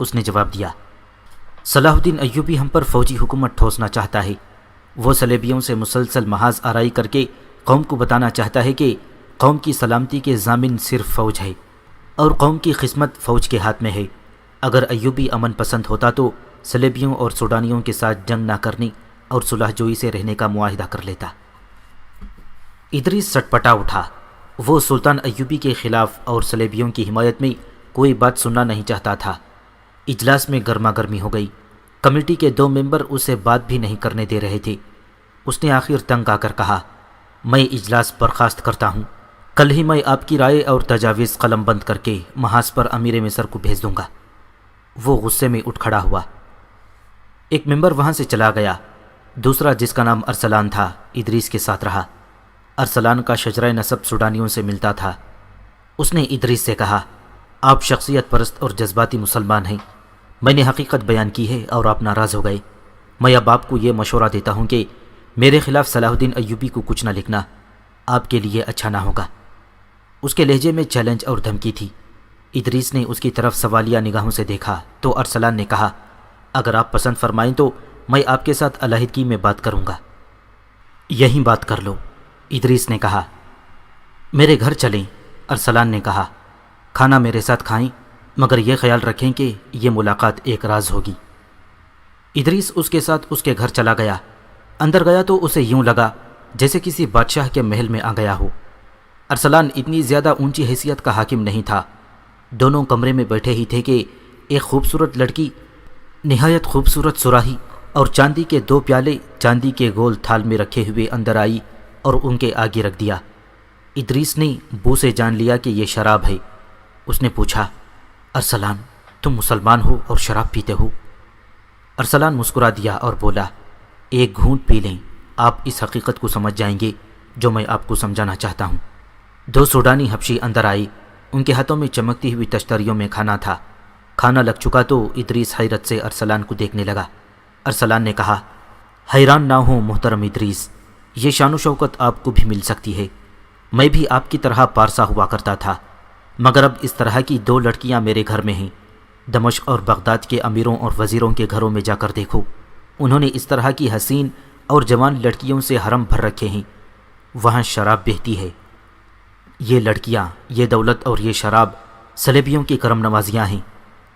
اس نے جواب دیا۔ صلاح الدین ایوبی ہم پر فوجی حکومت ٹھوسنا چاہتا ہے۔ وہ صلیبیوں سے مسلسل محاذ آرائی کر کے قوم کو بتانا چاہتا ہے کہ قوم کی سلامتی کے ضامن صرف فوج ہے اور قوم کی قسمت فوج کے ہاتھ میں ہے۔ اگر ایوبی امن پسند ہوتا تو صلیبیوں اور سوڈانیوں کے ساتھ جنگ نہ کرنے اور صلح جوئی سے رہنے کا معاہدہ کر لیتا۔ ادریس سٹپٹا اٹھا۔ وہ سلطان ایوبی کے خلاف اور صلیبیوں کی حمایت میں کوئی بات سننا نہیں چاہتا تھا۔ اجلاس میں گرما گرمی ہو گئی۔ کمیٹی کے 2 ممبر اسے بات بھی نہیں کرنے دے رہے تھے۔ اس نے آخر تنگ آ کر کہا، میں اجلاس برخاست کرتا ہوں۔ کل ہی میں آپ کی رائے اور تجاویز قلم بند کر کے محاذ پر امیر مصر کو بھیج دوں گا۔ وہ غصے میں اٹھ کھڑا ہوا۔ ایک ممبر وہاں سے چلا گیا۔ دوسرا، جس کا نام ارسلان تھا، ادریس کے ساتھ رہا۔ ارسلان کا شجرہ نسب سوڈانیوں سے ملتا تھا۔ اس نے ادریس سے کہا، آپ شخصیت پرست اور جذباتی مسلمان ہیں۔ میں نے حقیقت بیان کی ہے اور آپ ناراض ہو گئے۔ میں اب آپ کو یہ مشورہ دیتا ہوں کہ میرے خلاف صلاح الدین ایوبی کو کچھ نہ لکھنا، آپ کے لیے اچھا نہ ہوگا۔ اس کے لہجے میں چیلنج اور دھمکی تھی۔ ادریس نے اس کی طرف سوالیہ نگاہوں سے دیکھا تو ارسلان نے کہا، اگر آپ پسند فرمائیں تو میں آپ کے ساتھ علیحدگی میں بات کروں گا۔ یہیں بات کر لو، ادریس نے کہا۔ میرے گھر چلیں، ارسلان نے کہا۔ کھانا میرے ساتھ کھائیں، مگر یہ خیال رکھیں کہ یہ ملاقات ایک راز ہوگی۔ ادریس اس کے ساتھ اس کے گھر چلا گیا۔ اندر گیا تو اسے یوں لگا جیسے کسی بادشاہ کے محل میں آ گیا ہو۔ ارسلان اتنی زیادہ اونچی حیثیت کا حاکم نہیں تھا۔ دونوں کمرے میں بیٹھے ہی تھے کہ ایک خوبصورت لڑکی نہایت خوبصورت سراہی اور چاندی کے 2 پیالے چاندی کے گول تھال میں رکھے ہوئے اندر آئی اور ان کے آگے رکھ دیا۔ ادریس نے بو سے جان لیا کہ یہ شراب ہے۔ اس نے پوچھا، ارسلان، تم مسلمان ہو اور شراب پیتے ہو؟ ارسلان مسکرا دیا اور بولا، ایک گھونٹ پی لیں، آپ اس حقیقت کو سمجھ جائیں گے جو میں آپ کو سمجھانا چاہتا ہوں۔ دو سوڈانی حبشی اندر آئی، ان کے ہاتھوں میں چمکتی ہوئی تشتریوں میں کھانا تھا۔ کھانا لگ چکا تو ادریس حیرت سے ارسلان کو دیکھنے لگا۔ ارسلان نے کہا، حیران نہ ہوں محترم ادریس، یہ شان و شوکت آپ کو بھی مل سکتی ہے۔ میں بھی آپ کی طرح پارسا ہوا کرتا تھا، مگر اب اس طرح کی دو لڑکیاں میرے گھر میں ہیں۔ دمشق اور بغداد کے امیروں اور وزیروں کے گھروں میں جا کر دیکھو، انہوں نے اس طرح کی حسین اور جوان لڑکیوں سے حرم بھر رکھے ہیں۔ وہاں شراب بہتی ہے۔ یہ لڑکیاں، یہ دولت اور یہ شراب صلیبیوں کی کرم نوازیاں ہیں۔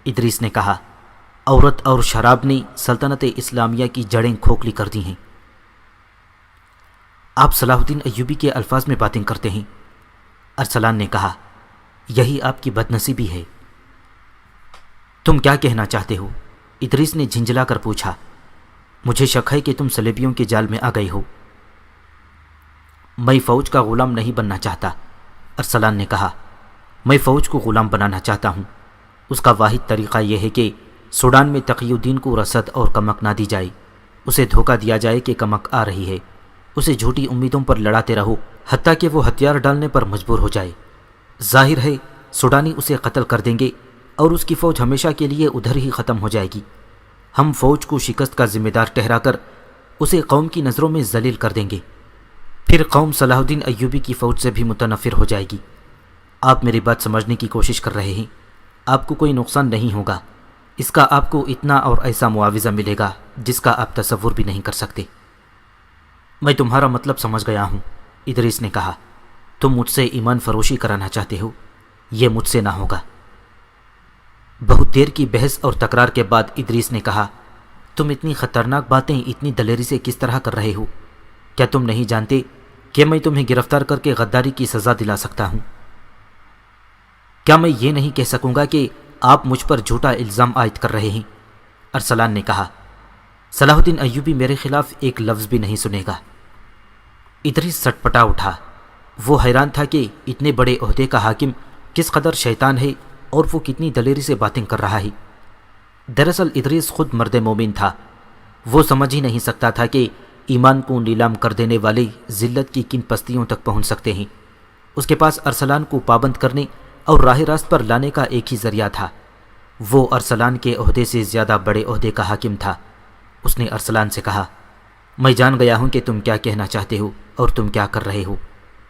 ادریس نے کہا، عورت اور شراب نے سلطنت اسلامیہ کی جڑیں کھوکھلی کر دی ہیں۔ آپ صلاح الدین ایوبی کے الفاظ میں باتیں کرتے ہیں۔ ارسلان نے کہا، یہی آپ کی بدنصیبی ہے۔ تم کیا کہنا چاہتے ہو؟ ادریس نے جھنجھلا کر پوچھا۔ مجھے شک ہے کہ تم صلیبیوں کے جال میں آ گئے ہو۔ میں فوج کا غلام نہیں بننا چاہتا، ارسلان نے کہا۔ میں فوج کو غلام بنانا چاہتا ہوں۔ اس کا واحد طریقہ یہ ہے کہ سوڈان میں تقی الدین کو رسد اور کمک نہ دی جائے، اسے دھوکہ دیا جائے کہ کمک آ رہی ہے، اسے جھوٹی امیدوں پر لڑاتے رہو حتیٰ کہ وہ ہتھیار ڈالنے پر مجبور ہو جائے۔ ظاہر ہے سوڈانی اسے قتل کر دیں گے اور اس کی فوج ہمیشہ کے لیے ادھر ہی ختم ہو جائے گی۔ ہم فوج کو شکست کا ذمہ دار ٹھہرا کر اسے قوم کی نظروں میں ذلیل کر دیں گے، پھر قوم صلاح الدین ایوبی کی فوج سے بھی متنفر ہو جائے گی۔ آپ میری بات سمجھنے کی کوشش کر رہے ہیں۔ آپ کو کوئی نقصان نہیں ہوگا، اس کا آپ کو اتنا اور ایسا معاوضہ ملے گا جس کا آپ تصور بھی نہیں کر سکتے۔ میں تمہارا مطلب سمجھ گیا ہوں، ادریس نے کہا۔ تم مجھ سے ایمان فروشی کرانا چاہتے ہو، یہ مجھ سے نہ ہوگا۔ بہت دیر کی بحث اور تکرار کے بعد ادریس نے کہا، تم اتنی خطرناک باتیں اتنی دلیری سے کس طرح کر رہے ہو؟ کیا تم نہیں جانتے کہ میں تمہیں گرفتار کر کے غداری کی سزا دلا سکتا ہوں؟ کیا میں یہ نہیں کہہ سکوں گا کہ آپ مجھ پر جھوٹا الزام عائد کر رہے ہیں؟ ارسلان نے کہا، صلاح الدین ایوبی میرے خلاف ایک لفظ بھی نہیں سنے گا۔ ادریس سٹ پٹا اٹھا۔ وہ حیران تھا کہ اتنے بڑے عہدے کا حاکم کس قدر شیطان ہے اور وہ کتنی دلیری سے باتیں کر رہا ہے۔ دراصل ادریس خود مرد مومن تھا۔ وہ سمجھ ہی نہیں سکتا تھا کہ ایمان کو نیلام کر دینے والے ذلت کی کن پستیوں تک پہنچ سکتے ہیں۔ اس کے پاس ارسلان کو پابند کرنے اور راہ راست پر لانے کا ایک ہی ذریعہ تھا۔ وہ ارسلان کے عہدے سے زیادہ بڑے عہدے کا حاکم تھا۔ اس نے ارسلان سے کہا، میں جان گیا ہوں کہ تم کیا کہنا چاہتے ہو اور تم کیا کر رہے ہو۔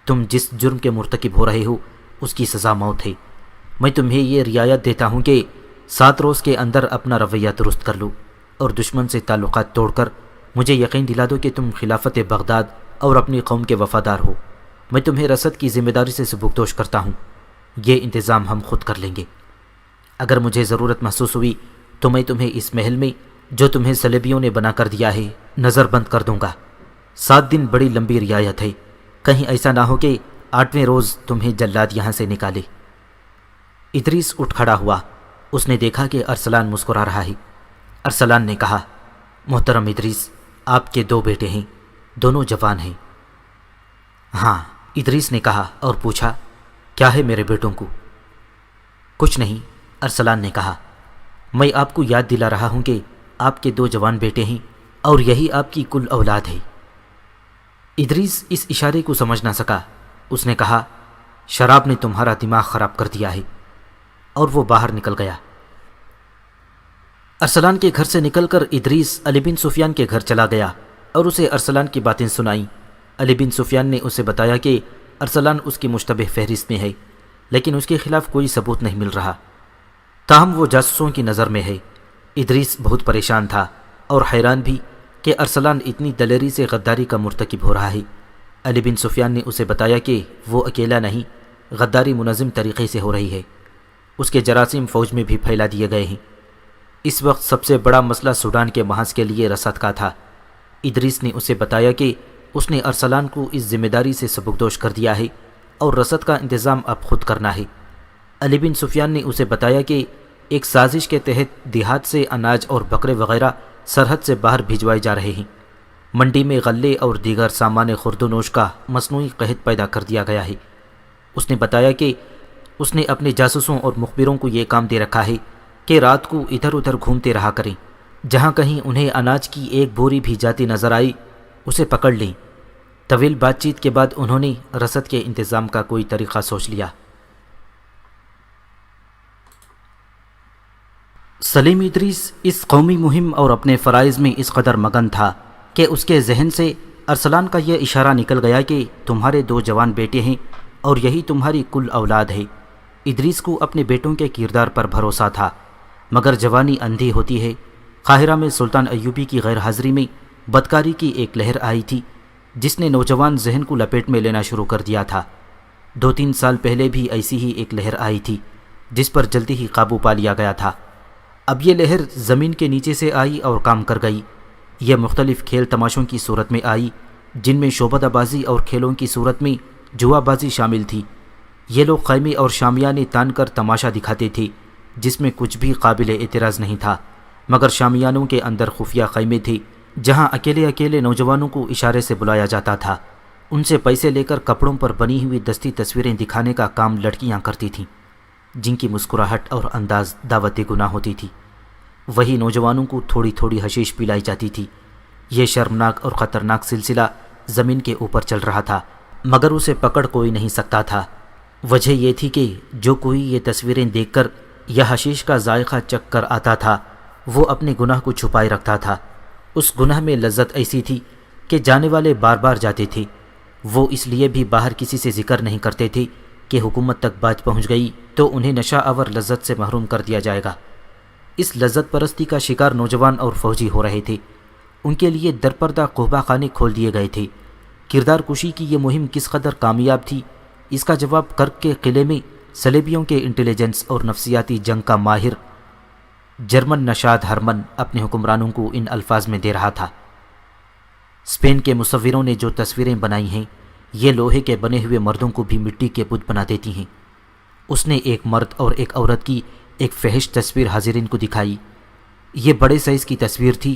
تم جس جرم کے مرتکب ہو رہے ہو اس کی سزا موت ہے۔ میں تمہیں یہ رعایت دیتا ہوں کہ 7 روز کے اندر اپنا رویہ درست کر لو اور دشمن سے تعلقات توڑ کر مجھے یقین دلا دو کہ تم خلافت بغداد اور اپنی قوم کے وفادار ہو۔ میں تمہیں رسد کی ذمہ داری سے سبکدوش کرتا ہوں۔ یہ انتظام ہم خود کر لیں گے۔ اگر مجھے ضرورت محسوس ہوئی تو میں تمہیں اس محل میں جو تمہیں صلیبیوں نے بنا کر دیا ہے نظر بند کر دوں گا۔ 7 دن بڑی لمبی رعایت ہے، کہیں ایسا نہ ہو کہ 8ویں روز تمہیں جلاد یہاں سے نکالے۔ ادریس اٹھ کھڑا ہوا۔ اس نے دیکھا کہ ارسلان مسکرا رہا ہے۔ ارسلان نے کہا، محترم ادریس، آپ کے 2 بیٹے ہیں، دونوں جوان ہیں۔ ہاں، ادریس نے کہا اور پوچھا، کیا ہے میرے بیٹوں کو؟ کچھ نہیں، ارسلان نے کہا، میں آپ کو یاد دلا رہا ہوں کہ آپ کے 2 جوان بیٹے ہیں اور یہی آپ کی کل اولاد ہے۔ ادریس اس اشارے کو سمجھ نہ سکا۔ اس نے کہا، شراب نے تمہارا دماغ خراب کر دیا ہے، اور وہ باہر نکل گیا۔ ارسلان کے گھر سے نکل کر ادریس علی بن سفیان کے گھر چلا گیا اور اسے ارسلان کی باتیں سنائیں۔ علی بن سفیان نے اسے بتایا کہ ارسلان اس کی مشتبہ فہرست میں ہے، لیکن اس کے خلاف کوئی ثبوت نہیں مل رہا، تاہم وہ جاسوسوں کی نظر میں ہے۔ ادریس بہت پریشان تھا اور حیران بھی کہ ارسلان اتنی دلیری سے غداری کا مرتکب ہو رہا ہے۔ علی بن سفیان نے اسے بتایا کہ وہ اکیلا نہیں، غداری منظم طریقے سے ہو رہی ہے، اس کے جراثیم فوج میں بھی پھیلا دیے گئے ہیں۔ اس وقت سب سے بڑا مسئلہ سوڈان کے محاذ کے لیے رسد کا تھا۔ ادریس نے اسے بتایا کہ اس نے ارسلان کو اس ذمہ داری سے سبکدوش کر دیا ہے اور رسد کا انتظام اب خود کرنا ہے۔ علی بن سفیان نے اسے بتایا کہ ایک سازش کے تحت دیہات سے اناج اور بکرے وغیرہ سرحد سے باہر بھجوائے جا رہے ہیں۔ منڈی میں غلے اور دیگر سامان خورد و نوش کا مصنوعی قحط پیدا کر دیا گیا ہے۔ اس نے بتایا کہ اس نے اپنے جاسوسوں اور مخبروں کو یہ کام دے رکھا ہے کہ رات کو ادھر ادھر گھومتے رہا کریں، جہاں کہیں انہیں اناج کی ایک بوری بھی جاتی نظر آئی اسے پکڑ لیں۔ طویل بات چیت کے بعد انہوں نے رسد کے انتظام کا کوئی طریقہ سوچ لیا۔ سلیم ادریس اس قومی مہم اور اپنے فرائض میں اس قدر مگن تھا کہ اس کے ذہن سے ارسلان کا یہ اشارہ نکل گیا کہ تمہارے 2 جوان بیٹے ہیں اور یہی تمہاری کل اولاد ہے۔ ادریس کو اپنے بیٹوں کے کردار پر بھروسہ تھا، مگر جوانی اندھی ہوتی ہے۔ قاہرہ میں سلطان ایوبی کی غیر حاضری میں بدکاری کی ایک لہر آئی تھی جس نے نوجوان ذہن کو لپیٹ میں لینا شروع کر دیا تھا۔ 2-3 سال پہلے بھی ایسی ہی ایک لہر آئی تھی جس پر جلدی ہی قابو پا لیا گیا تھا۔ اب یہ لہر زمین کے نیچے سے آئی اور کام کر گئی۔ یہ مختلف کھیل تماشوں کی صورت میں آئی، جن میں شعبدہ بازی اور کھیلوں کی صورت میں جوا بازی شامل تھی۔ یہ لوگ خیمے اور شامیانے تان کر تماشا دکھاتے تھے، جس میں کچھ بھی قابل اعتراض نہیں تھا، مگر شامیانوں کے اندر خفیہ خیمے تھے جہاں اکیلے اکیلے نوجوانوں کو اشارے سے بلایا جاتا تھا۔ ان سے پیسے لے کر کپڑوں پر بنی ہوئی دستی تصویریں دکھانے کا کام لڑکیاں کرتی تھیں، جن کی مسکراہٹ اور انداز دعوت گناہ ہوتی تھی۔ وہی نوجوانوں کو تھوڑی تھوڑی حشیش پلائی جاتی تھی۔ یہ شرمناک اور خطرناک سلسلہ زمین کے اوپر چل رہا تھا، مگر اسے پکڑ کوئی نہیں سکتا تھا۔ وجہ یہ تھی کہ جو کوئی یہ تصویریں دیکھ کر یا حشیش کا ذائقہ چکھ کر آتا تھا، وہ اپنے گناہ کو چھپائے رکھتا تھا۔ اس گناہ میں لذت ایسی تھی کہ جانے والے بار بار جاتے تھے۔ وہ اس لیے بھی باہر کسی سے ذکر نہیں کرتے تھے کہ حکومت تک بات پہنچ گئی تو انہیں نشہ آور لذت سے محروم کر دیا جائے گا۔ اس لذت پرستی کا شکار نوجوان اور فوجی ہو رہے تھے۔ ان کے لیے درپردہ قحبہ خانے کھول دیے گئے تھے۔ کردار کشی کی یہ مہم کس قدر کامیاب تھی، اس کا جواب کرک کے قلعے میں صلیبیوں کے انٹیلیجنس اور نفسیاتی جنگ کا ماہر جرمن نشاد ہرمن اپنے حکمرانوں کو ان الفاظ میں دے رہا تھا۔ اسپین کے مصوروں نے جو تصویریں بنائی ہیں، یہ لوہے کے بنے ہوئے مردوں کو بھی مٹی کے بت بنا دیتی ہیں۔ اس نے ایک مرد اور ایک عورت کی ایک فحش تصویر حاضرین کو دکھائی۔ یہ بڑے سائز کی تصویر تھی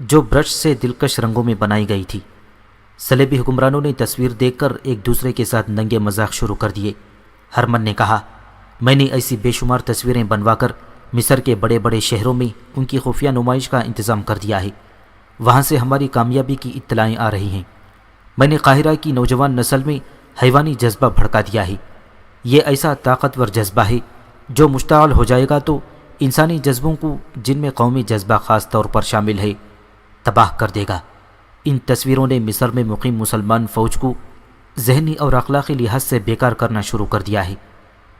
جو برش سے دلکش رنگوں میں بنائی گئی تھی۔ صلیبی حکمرانوں نے تصویر دیکھ کر ایک دوسرے کے ساتھ ننگے مذاق شروع کر دیے۔ ہرمن نے کہا، میں نے ایسی بے شمار تصویریں بنوا کر مصر کے بڑے بڑے شہروں میں ان کی خفیہ نمائش کا انتظام کر دیا ہے۔ وہاں سے ہماری کامیابی کی اطلاعیں آ رہی ہیں۔ میں نے قاہرہ کی نوجوان نسل میں حیوانی جذبہ بھڑکا دیا ہے۔ یہ ایسا طاقتور جذبہ ہے جو مشتعل ہو جائے گا تو انسانی جذبوں کو، جن میں قومی جذبہ خاص طور پر شامل ہے، تباہ کر دے گا۔ ان تصویروں نے مصر میں مقیم مسلمان فوج کو ذہنی اور اخلاقی لحاظ سے بیکار کرنا شروع کر دیا ہے۔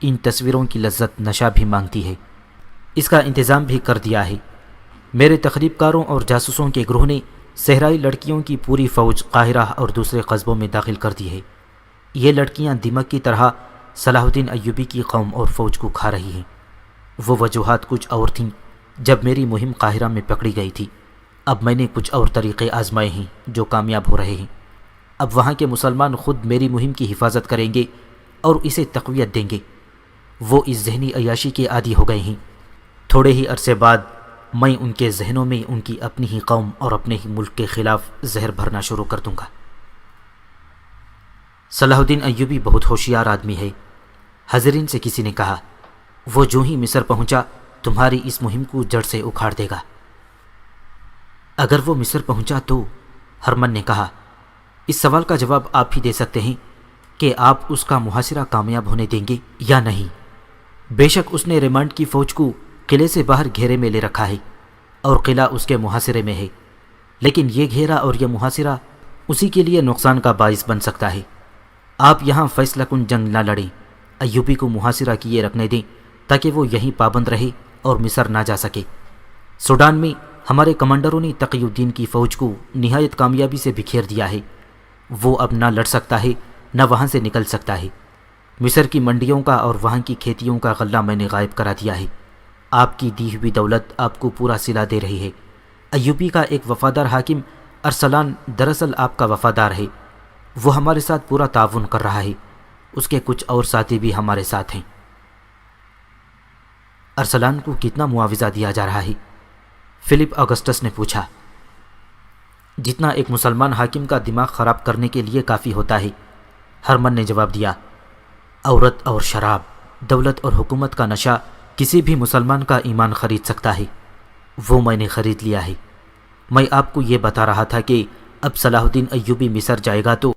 ان تصویروں کی لذت نشہ بھی مانگتی ہے، اس کا انتظام بھی کر دیا ہے۔ میرے تخریب کاروں اور جاسوسوں کے گروہ نے صحرائی لڑکیوں کی پوری فوج قاہرہ اور دوسرے قصبوں میں داخل کر دی ہے۔ یہ لڑکیاں دمک کی طرح صلاح الدین ایوبی کی قوم اور فوج کو کھا رہی ہیں۔ وہ وجوہات کچھ اور تھیں جب میری مہم قاہرہ میں پکڑی گئی تھی۔ اب میں نے کچھ اور طریقے آزمائے ہیں جو کامیاب ہو رہے ہیں۔ اب وہاں کے مسلمان خود میری مہم کی حفاظت کریں گے اور اسے تقویت دیں گے۔ وہ اس ذہنی عیاشی کے عادی ہو گئے ہیں۔ تھوڑے ہی عرصے بعد میں ان کے ذہنوں میں ان کی اپنی ہی قوم اور اپنے ہی ملک کے خلاف زہر بھرنا شروع کر دوں گا۔ صلاح الدین ایوبی بہت ہوشیار آدمی ہے، حاضرین سے کسی نے کہا۔ وہ جو ہی مصر پہنچا تمہاری اس مہم کو جڑ سے اکھاڑ دے گا۔ اگر وہ مصر پہنچا تو؟ ہرمن نے کہا۔ اس سوال کا جواب آپ ہی دے سکتے ہیں کہ آپ اس کا محاصرہ کامیاب ہونے دیں گے یا نہیں۔ بے شک اس نے ریمانڈ کی فوج کو قلعے سے باہر گھیرے میں لے رکھا ہے اور قلعہ اس کے محاصرے میں ہے، لیکن یہ گھیرا اور یہ محاصرہ اسی کے لیے نقصان کا باعث بن سکتا ہے۔ آپ یہاں فیصلہ کن جنگ نہ لڑیں، ایوبی کو محاصرہ کیے رکھنے دیں تاکہ وہ یہیں پابند رہے اور مصر نہ جا سکے۔ سوڈان میں ہمارے کمانڈروں نے تقی الدین کی فوج کو نہایت کامیابی سے بکھیر دیا ہے۔ وہ اب نہ لڑ سکتا ہے نہ وہاں سے نکل سکتا ہے۔ مصر کی منڈیوں کا اور وہاں کی کھیتیوں کا غلہ میں نے غائب کرا دیا ہے۔ آپ کی دی ہوئی دولت آپ کو پورا صلہ دے رہی ہے۔ ایوبی کا ایک وفادار حاکم ارسلان دراصل آپ کا وفادار ہے۔ وہ ہمارے ساتھ پورا تعاون کر رہا ہے۔ اس کے کچھ اور ساتھی بھی ہمارے ساتھ ہیں۔ ارسلان کو کتنا معاوضہ دیا جا رہا ہے؟ فلپ اگسٹس نے پوچھا۔ جتنا ایک مسلمان حاکم کا دماغ خراب کرنے کے لیے کافی ہوتا ہے، ہرمن نے جواب دیا۔ عورت اور شراب، دولت اور حکومت کا نشہ کسی بھی مسلمان کا ایمان خرید سکتا ہے۔ وہ میں نے خرید لیا ہے۔ میں آپ کو یہ بتا رہا تھا کہ اب صلاح الدین ایوبی مصر جائے گا تو